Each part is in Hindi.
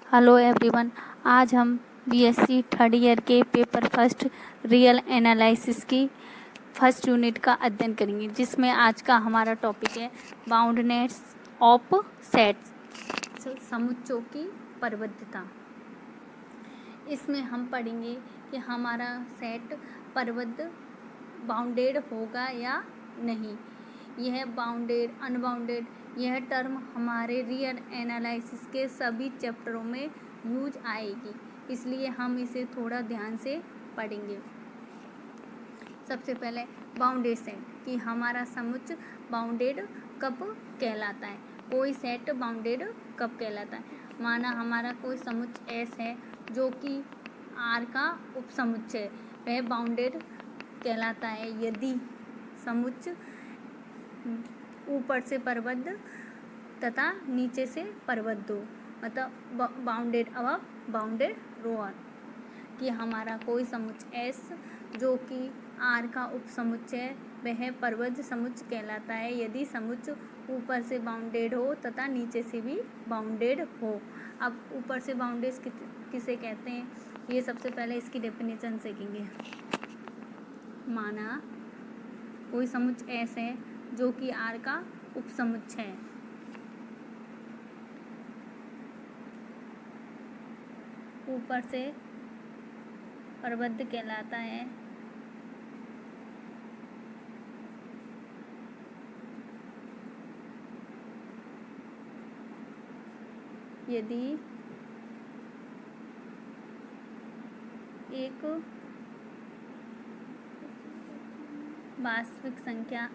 Hello everyone. आज हम बीएससी थर्ड ईयर के पेपर फर्स्ट रियल एनालिसिस की फर्स्ट यूनिट का अध्ययन करेंगे, जिसमें आज का हमारा टॉपिक है बाउंडनेस ऑफ सेट्स, समुच्चों की परवद्धता। इसमें हम पढ़ेंगे कि हमारा सेट परवद्ध बाउंडेड होगा या नहीं। यह बाउंडेड अनबाउंडेड यह टर्म हमारे रियल एनालिसिस के सभी चैप्टरों में यूज आएगी, इसलिए हम इसे थोड़ा ध्यान से पढ़ेंगे। सबसे पहले बाउंडेड सेट कि हमारा समुच्चय बाउंडेड कब कहलाता है। कोई सेट बाउंडेड कब कहलाता है। माना हमारा कोई समुच्चय एस है जो कि आर का उपसमुच्चय है, वह बाउंडेड कहलाता है यदि समुच्चय ऊपर से परवद्ध तथा नीचे से परवद्ध हो, मतलब बाउंडेड अबव बाउंडेड लोअर। कि हमारा कोई समुच्चय एस जो कि आर का उपसमुच्चय वह परवद्ध समुच्चय कहलाता है यदि समुच्चय ऊपर से बाउंडेड हो तथा नीचे से भी बाउंडेड हो। अब ऊपर से बाउंडेड किसे कहते हैं, ये सबसे पहले इसकी डेफिनेशन सीखेंगे। माना कोई समुच्चय एस है जो कि आर का उपसमुच्चय है, ऊपर से परवद्ध कहलाता है यदि एक वास्तविक संख्या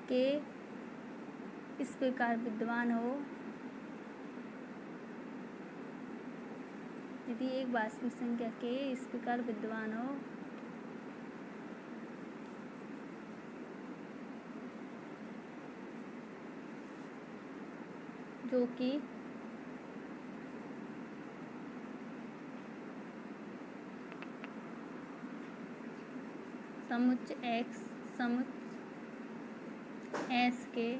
के इस प्रकार विद्यमान हो, यदि एक वास्तविक संख्या के इस प्रकार विद्यमान हो जो कि समुच्चय एक्स समुच्चय एस के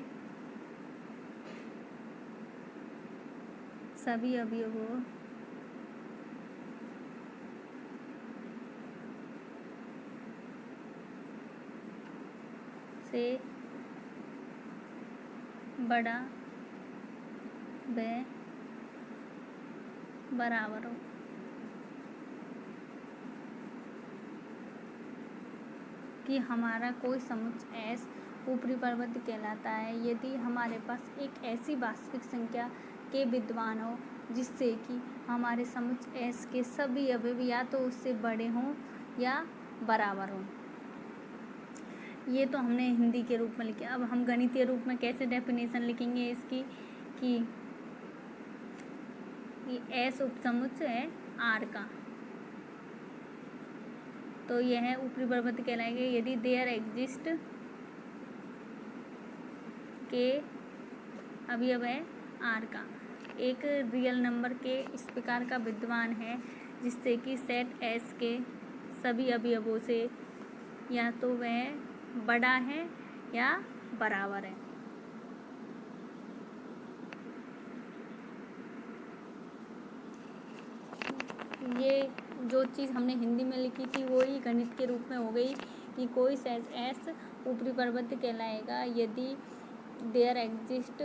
सभी अवयवों से बड़ा व बराबर हो। कि हमारा कोई समुच्चय एस ऊपरी परवद्ध कहलाता है यदि हमारे पास एक ऐसी वास्तविक संख्या के विद्यमान हो जिससे कि हमारे समुच्चय एस के सभी अवयव या तो उससे बड़े हों या बराबर हों। ये तो हमने हिंदी के रूप में लिखा। अब हम गणितीय रूप में कैसे डेफिनेशन लिखेंगे इसकी, कि एस उपसमुच्चय है आर का, तो यह ऊपरी परवद्ध कहलाएगा यदि देयर एग्जिस्ट के अवयव है आर का, एक रियल नंबर के इस प्रकार का विद्यमान है जिससे कि सेट एस के सभी अवयवों से या तो वह बड़ा है या बराबर है। ये जो चीज़ हमने हिंदी में लिखी थी वो ही गणित के रूप में हो गई कि कोई सेट एस ऊपरी परवद्ध कहलाएगा यदि देयर एग्जिस्ट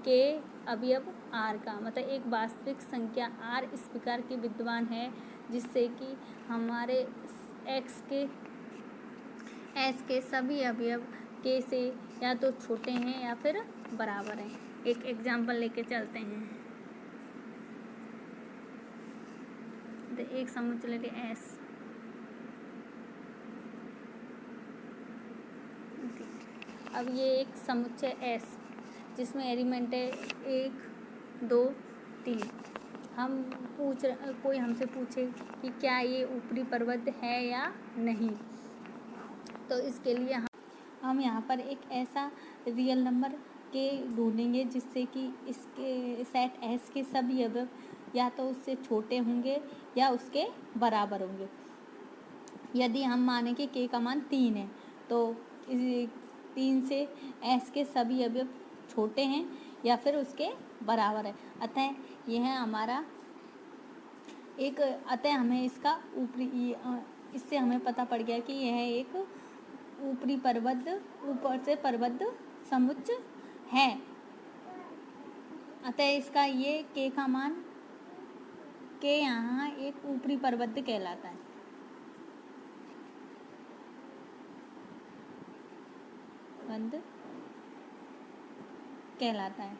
के अवयव आर का, मतलब एक वास्तविक संख्या आर इस प्रकार की विद्यमान है जिससे कि हमारे एक्स के एस के सभी अवयव के से या तो छोटे हैं या फिर बराबर हैं। एक एग्जाम्पल लेके चलते हैं। तो एक समुच्चय लेते एस, अब ये एक समुच्चय एस जिसमें एलिमेंट है 1 2 3। हम कोई हमसे पूछे कि क्या ये ऊपरी परवद्ध है या नहीं, तो इसके लिए हम यहाँ पर एक ऐसा रियल नंबर के ढूंढेंगे जिससे कि इसके सेट एस के सभी अवयव या तो उससे छोटे होंगे या उसके बराबर होंगे। यदि हम माने कि k का मान 3 है तो इस 3 से एस के सभी अवयव छोटे हैं या फिर उसके बराबर है। अतः यह हमारा एक अतः हमें इसका इससे हमें पता पड़ गया कि यह एक ऊपर से परबद्ध समुच्च है। अतः इसका ये के का मान के यहाँ एक ऊपरी परबद्ध कहलाता है। बंद कहलाता है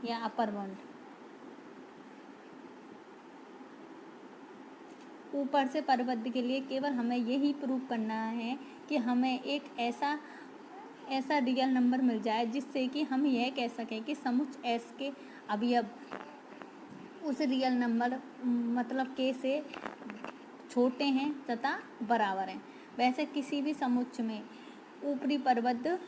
या अपर बाउंड। ऊपर से परबद्ध के लिए केवल हमें यही प्रूव करना है कि हमें एक ऐसा रियल नंबर मिल जाए जिससे कि हम यह कह सकें कि समुच्च एस के अवयव उस रियल नंबर मतलब के से छोटे हैं तथा बराबर हैं। वैसे किसी भी समुच्च में ऊपरी परबद्ध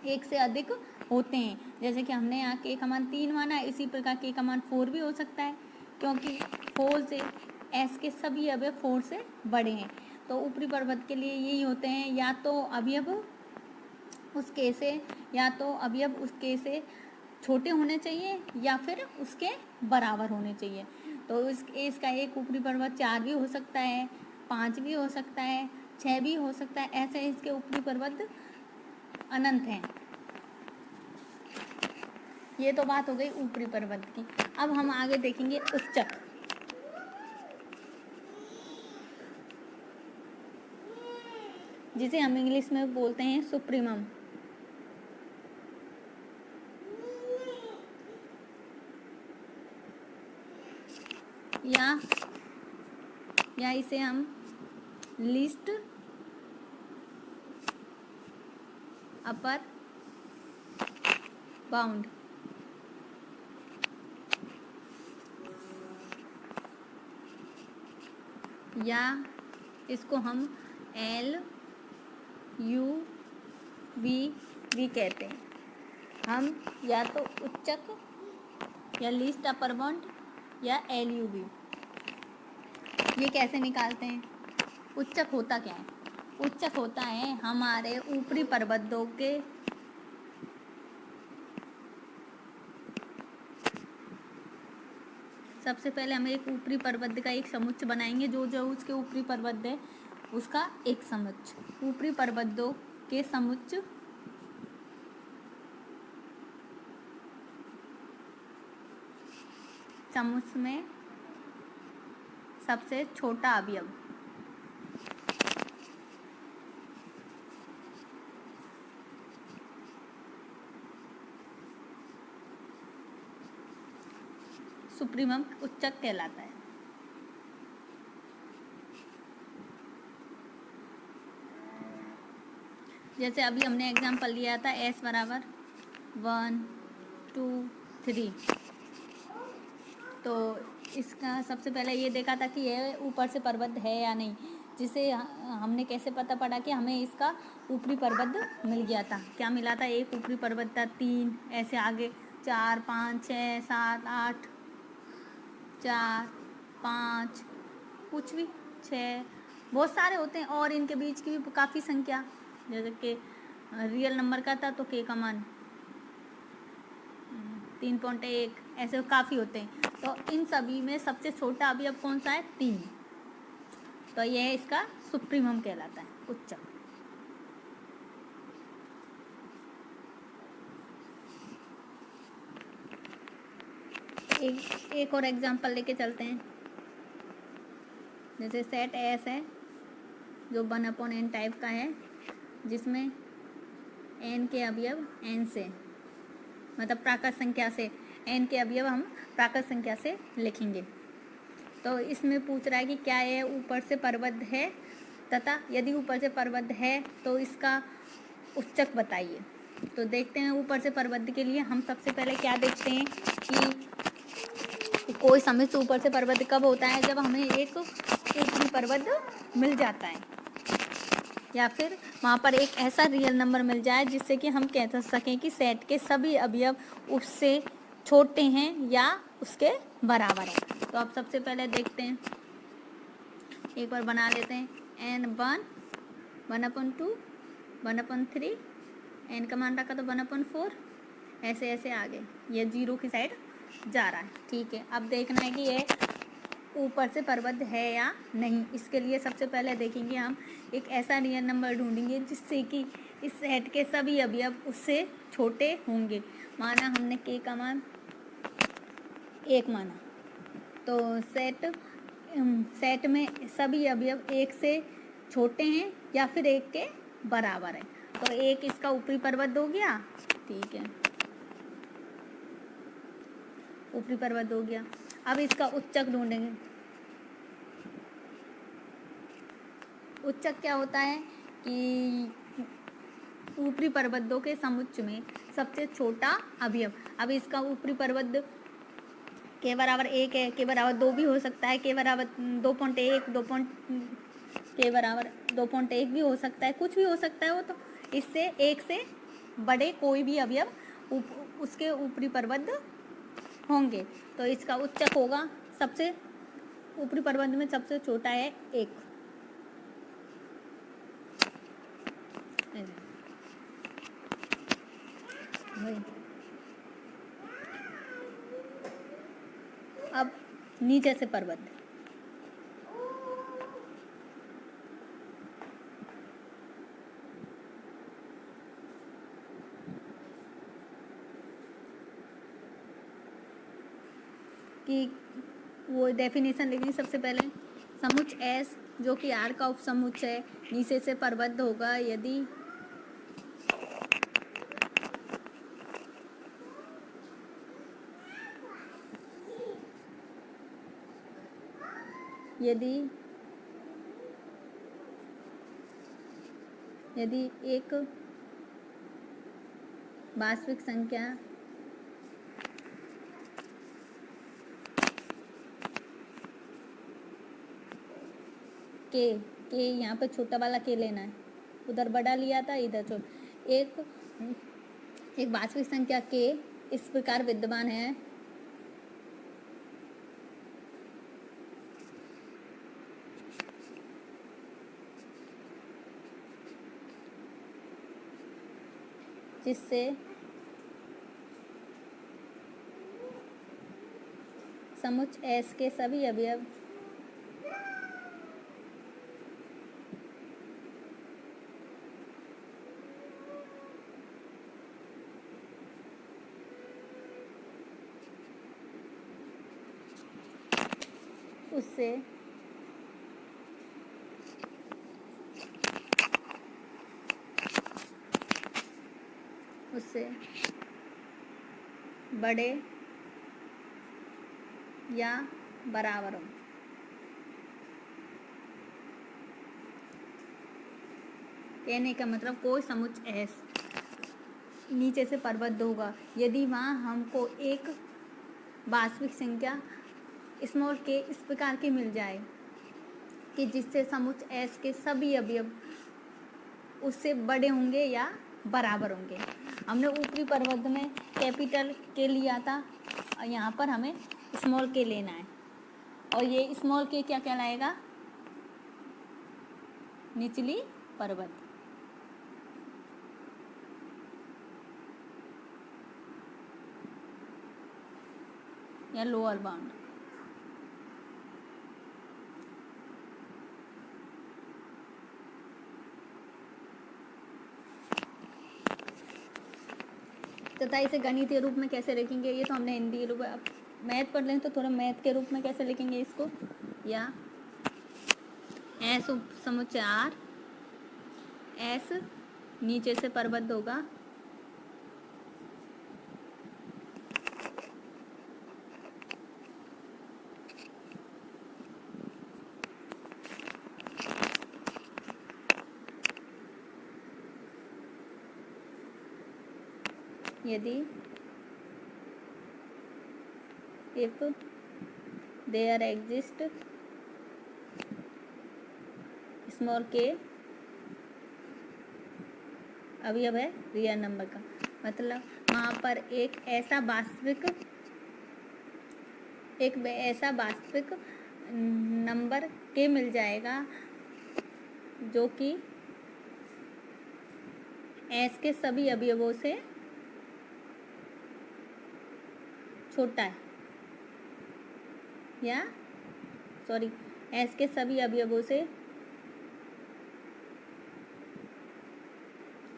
एक से अधिक होते हैं। जैसे कि हमने यहाँ के का मान 3 माना है, इसी प्रकार के का मान 4 भी हो सकता है, क्योंकि 4 से एस के सभी अवयव 4 से बड़े हैं। तो ऊपरी परबद्ध के लिए यही होते हैं, या तो अवयव उस के से छोटे होने चाहिए या फिर उसके बराबर होने चाहिए। तो इसका एक ऊपरी परबद्ध 4 भी हो सकता है, 5 भी हो सकता है, 6 भी हो सकता है। ऐसे इसके ऊपरी परबद्ध अनंत हैं। ये तो बात हो गई ऊपरी परबद्ध की। अब हम आगे देखेंगे उच्चक। जिसे हम इंग्लिश में बोलते हैं सुप्रीमम। या इसे हम लीस्ट अपर बाउंड या इसको हम LUB भी कहते हैं। हम या तो उच्चक या लीस्ट अपर बाउंड या LUB। ये कैसे निकालते हैं? उच्चक होता क्या है? उच्चक होता है हमारे ऊपरी परबद्धों के सबसे पहले हम एक ऊपरी परबद्ध का एक समुच्च बनाएंगे। जो उसके ऊपरी परबद्ध है उसका एक समुच्च। ऊपरी परबद्धों के समुच्च में सबसे छोटा अवयव सुप्रीमम उच्चक कहलाता है। जैसे अभी हमने एग्जाम्पल लिया था S बराबर 1 2 3। तो इसका सबसे पहले ये देखा था कि यह ऊपर से परबद्ध है या नहीं, जिसे हमने कैसे पता पड़ा कि हमें इसका ऊपरी परबद्ध मिल गया था। क्या मिला था? एक ऊपरी परबद्ध था, 3 ऐसे आगे 4 5 6 7 8 4 5 कुछ भी 6 बहुत सारे होते हैं, और इनके बीच की भी काफ़ी संख्या। जैसे कि रियल नंबर का था तो के का मान 3.1 ऐसे काफ़ी होते हैं। तो इन सभी में सबसे छोटा अवयव कौन सा है? 3। तो यह इसका सुप्रीमम कहलाता है, उच्चक। एक और एग्जांपल लेके चलते हैं। जैसे सेट एस है जो 1/n टाइप का है, जिसमें n के अवयव n से मतलब प्राकृत संख्या से n के अवयव हम प्राकृत संख्या से लिखेंगे। तो इसमें पूछ रहा है कि क्या यह ऊपर से परबद्ध है, तथा यदि ऊपर से परबद्ध है तो इसका उच्चक बताइए। तो देखते हैं ऊपर से परबद्ध के लिए हम सबसे पहले क्या देखते हैं कि कोई समुच्च ऊपर से परबद्ध कब होता है? जब हमें एक ऊपरी परबद्ध मिल जाता है, या फिर वहाँ पर एक ऐसा रियल नंबर मिल जाए जिससे कि हम कह सकें कि सेट के सभी अवयव उससे छोटे हैं या उसके बराबर हैं। तो अब सबसे पहले देखते हैं, एक बार बना लेते हैं। n1 1/2, 1/3, n का मान रखा तो 1/4, ऐसे ऐसे आगे ये 0 की साइड जा रहा है। ठीक है, अब देखना है कि ये ऊपर से प्रबद्ध है या नहीं। इसके लिए सबसे पहले देखेंगे हम एक ऐसा रियल नंबर ढूंढेंगे जिससे कि इस सेट के सभी अवयव उससे छोटे होंगे। माना हमने k का मान 1 माना, तो सेट में सभी अवयव 1 से छोटे हैं या फिर 1 के बराबर है। तो 1 इसका ऊपरी प्रबद्ध हो गया। ठीक है, ऊपरी प्रबद्ध हो गया। अब इसका उच्चक ढूंढेंगे। उच्चक क्या होता है कि ऊपरी प्रबद्धों के समुच्चय में सबसे छोटा अवयव। अब इसका ऊपरी प्रबद्ध के बराबर 1 है, के बराबर 2 भी हो सकता है, के बराबर 2.1, के बराबर 2.1 भी हो सकता है, कुछ भी हो सकता है। वो तो इससे 1 से बड़े कोई भी अवयव उसके ऊपरी प्रबद्ध होंगे। तो इसका उच्चक होगा, सबसे ऊपरी प्रबद्ध में सबसे छोटा है 1। अब नीचे से प्रबद्ध कि वो डेफिनेशन लिखनी सबसे पहले। समुच्चय एस जो कि आर का उपसमुच्चय है नीचे से प्रबद्ध होगा यदि एक वास्तविक संख्या के यहाँ पे छोटा वाला के लेना है, उधर बड़ा लिया था, इधर छोटा। एक वास्तविक संख्या के इस प्रकार विद्यमान है जिससे समुच्चय एस के सभी अवयव उससे बड़े या बराबर हो। कहने का मतलब कोई समुच्चय एस नीचे से प्रबद्ध होगा यदि वहाँ हमको एक वास्तविक संख्या स्मॉल के इस प्रकार की मिल जाए कि जिससे समुच्चय एस के सभी अवयव उससे बड़े होंगे या बराबर होंगे। हमने ऊपरी प्रबद्ध में कैपिटल के लिया था और यहाँ पर हमें स्मॉल के लेना है, और ये स्मॉल के क्या कहलाएगा? निचली प्रबद्ध। या लोअर बाउंड। तथा इसे गणितीय रूप में कैसे लिखेंगे, ये तो हमने हिंदी के रूप में। अब मैथ पढ़ लें तो थोड़ा मैथ के रूप में कैसे लिखेंगे इसको। या एस समुच्चय आर, एस नीचे से प्रबद्ध होगा यदि if there exist स्मॉल के अवयव है रियल नंबर का। मतलब वहाँ पर एक ऐसा वास्तविक नंबर के मिल जाएगा जो कि एस के सभी अवयवों से छोटा है, या सॉरी, एस के सभी अवयवों से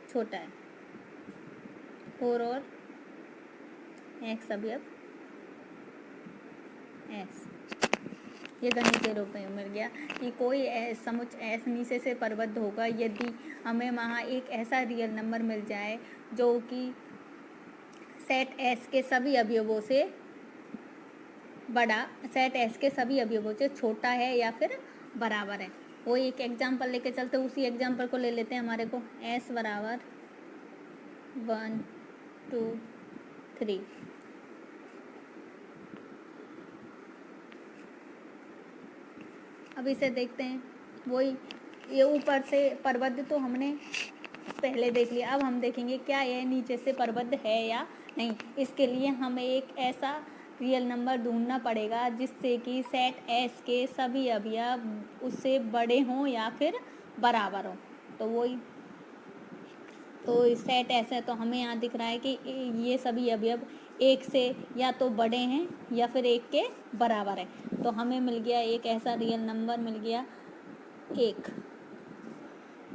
छोटा है। 4 और एक्स अवयव एस। ये गणितीय रूप में मिल गया कि कोई समुच्च एस नीचे से परबद्ध होगा यदि हमें वहाँ एक ऐसा रियल नंबर मिल जाए जो कि सेट एस के सभी अवयवों से बड़ा, सेट एस के सभी अवयवों से छोटा है या फिर बराबर है। वो एक एग्जाम्पल लेके चलते, उसी एग्जाम्पल को ले लेते हैं। हमारे को एस बराबर 1 2 3। अब इसे देखते हैं। वही, ये ऊपर से परबद्ध तो हमने पहले देख लिया। अब हम देखेंगे क्या यह नीचे से परबद्ध है या नहीं। इसके लिए हमें एक ऐसा रियल नंबर ढूंढना पड़ेगा जिससे कि सेट एस के सभी अवयव उससे बड़े हों या फिर बराबर हों। तो वही, तो सेट एस है तो हमें यहाँ दिख रहा है कि ये सभी अवयव एक से या तो बड़े हैं या फिर एक के बराबर है। तो हमें मिल गया एक ऐसा रियल नंबर मिल गया, एक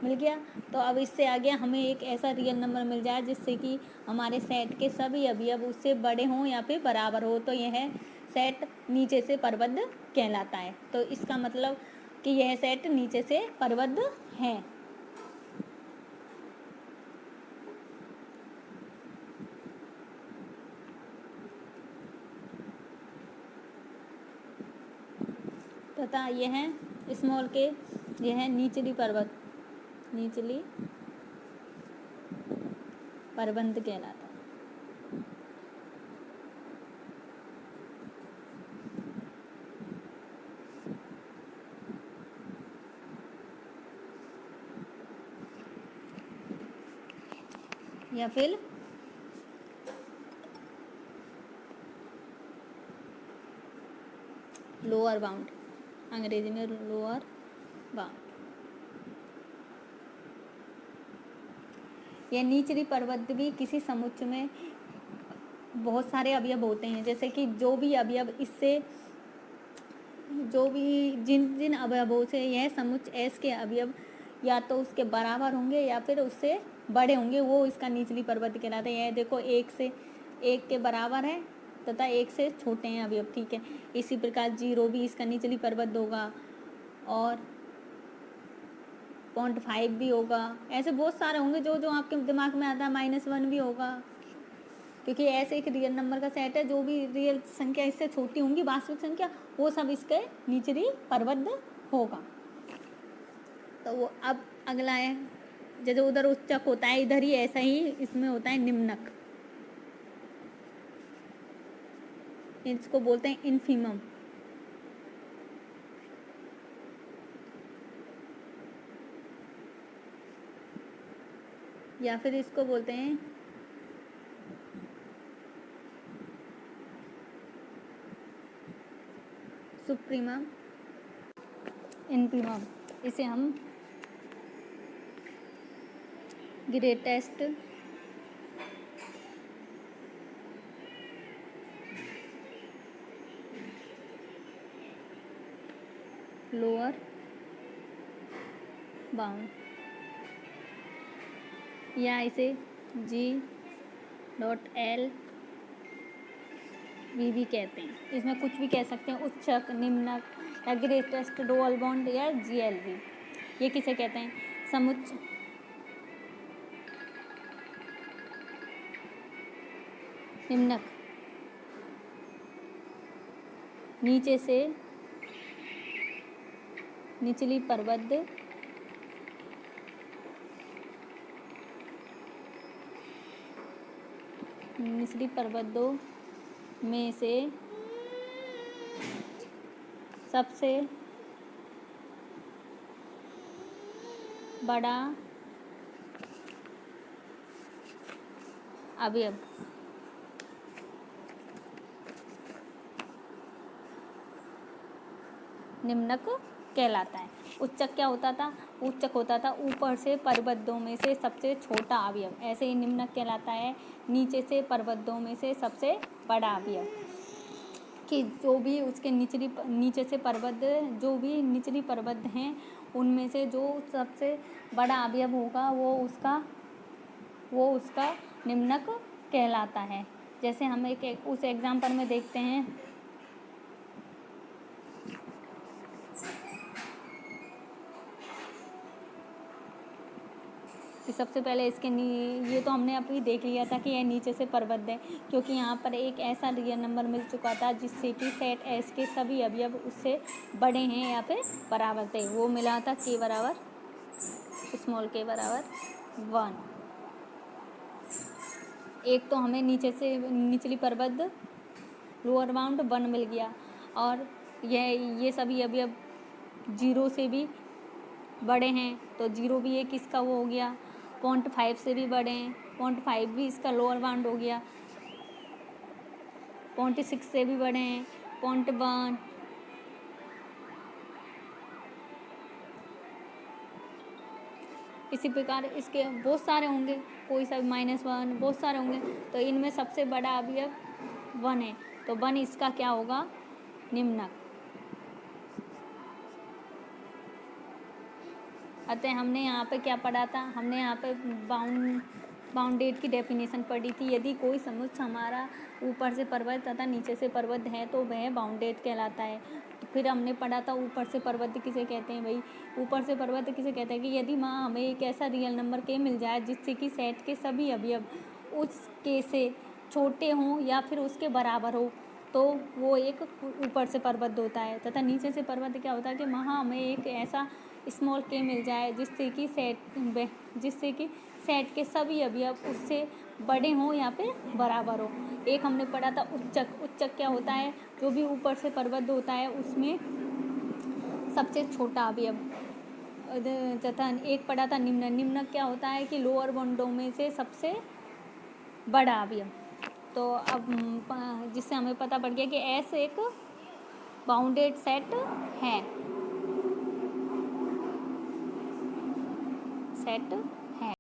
मिल गया। तो अब इससे आगे हमें एक ऐसा रियल नंबर मिल जाए जिससे कि हमारे सेट के सभी अवयव उससे बड़े हों या फिर बराबर हो, तो यह सेट नीचे से परबद्ध कहलाता है। तो इसका मतलब कि यह सेट नीचे से परबद्ध है। तथा यह स्मॉल के, यह निचली परबद्ध, निचली परबद्ध कहलाता है। या फिर लोअर बाउंड, अंग्रेजी में लोअर बाउंड। यह निचली परबद्ध भी किसी समुच्चय में बहुत सारे अवयव होते हैं, जैसे कि जो भी अवयव इससे, जो भी जिन जिन अवयवों से यह समुच्चय एस के अवयव या तो उसके बराबर होंगे या फिर उससे बड़े होंगे, वो इसका निचली परबद्ध कहलाता है। यह देखो, एक के बराबर है तथा एक से छोटे हैं अवयव, ठीक है। इसी प्रकार 0 भी इसका निचली परबद्ध होगा और 0.5 भी होगा। ऐसे बहुत सारे होंगे जो जो आपके दिमाग में आता है। -1 भी होगा, क्योंकि ऐसे एक रियल नंबर का सेट है। जो भी रियल संख्या इससे छोटी होंगी, वास्तविक संख्या, वो सब इसके निचली परबद्ध होगा। तो वो अब अगला है, जैसे उधर उच्चक होता है, इधर ही ऐसा ही इसमें होता है निम्नक। इसको बोलते हैं इनफीमम। या फिर इसको बोलते हैं सुप्रीमम, इनफीमम। इसे हम ग्रेटेस्ट, लोअर बाउंड, या इसे G.L भी कहते हैं। इसमें कुछ भी कह सकते हैं, उच्चक, निम्नक या ग्रेटेस्ट लोअर बाउंड या GLV। ये किसे कहते हैं? समुच्चय निम्नक नीचे से निचली परबद्ध निचली परबद्धों में से सबसे बड़ा अवयव निम्नक कहलाता है। उच्चक क्या होता था? उच्चक होता था ऊपर से परबद्धों में से सबसे छोटा अवयव। ऐसे ही निम्नक कहलाता है नीचे से परबद्धों में से सबसे बड़ा अवयव, कि जो भी उसके नीचे से परबद्ध, जो भी निचली परबद्ध हैं उनमें से जो सबसे बड़ा अवयव होगा वो उसका निम्नक कहलाता है। जैसे हम उस एग्जाम्पल में देखते हैं कि सबसे पहले ये तो हमने अभी देख लिया था कि यह नीचे से परबद्ध है, क्योंकि यहाँ पर एक ऐसा रियल नंबर मिल चुका था जिससे कि सेट एस के सभी अवयव उससे बड़े हैं या फिर बराबर थे। वो मिला था के बराबर स्मॉल के बराबर 1। एक तो हमें नीचे से निचली परबद्ध लोअर बाउंड 1 मिल गया, और ये सभी अवयव 0 से भी बड़े हैं, तो 0 भी एक इसका वो हो गया। 0.5 से भी बड़े हैं, 0.5 भी इसका लोअर बाउंड हो गया। 0.6 से भी बड़े हैं, 0.1। इसी प्रकार इसके बहुत सारे होंगे, कोई सा -1, बहुत सारे होंगे, तो इनमें सबसे बड़ा अवयव 1 है, तो 1 इसका क्या होगा? निम्नक। अतः हमने यहाँ पे क्या पढ़ा था? हमने यहाँ पे बाउंडेड की डेफिनेशन पढ़ी थी। यदि कोई समुच्चय हमारा ऊपर से परबद्ध तथा नीचे से परबद्ध है तो वह बाउंडेड कहलाता है। तो फिर हमने पढ़ा था ऊपर से परबद्ध किसे कहते हैं भाई? ऊपर से परबद्ध किसे कहते हैं कि यदि हमें एक ऐसा रियल नंबर के मिल जाए जिससे कि सेट के सभी अवयव उस के से छोटे हों या फिर उसके बराबर हो, तो वो एक ऊपर से परबद्ध होता है। तथा नीचे से परबद्ध क्या होता है कि वहाँ हमें एक ऐसा स्मॉल के मिल जाए जिससे कि सेट के सभी अवयव उससे बड़े हों या फिर बराबर हो। एक हमने पढ़ा था उच्चक। उच्चक क्या होता है? जो भी ऊपर से परबद्ध होता है उसमें सबसे छोटा अवयव। तथा एक पढ़ा था निम्नक। निम्नक क्या होता है कि लोअर बाउंडों में से सबसे बड़ा अवयव। तो अब जिससे हमें पता पड़ गया कि एस एक बाउंडेड सेट है। सेट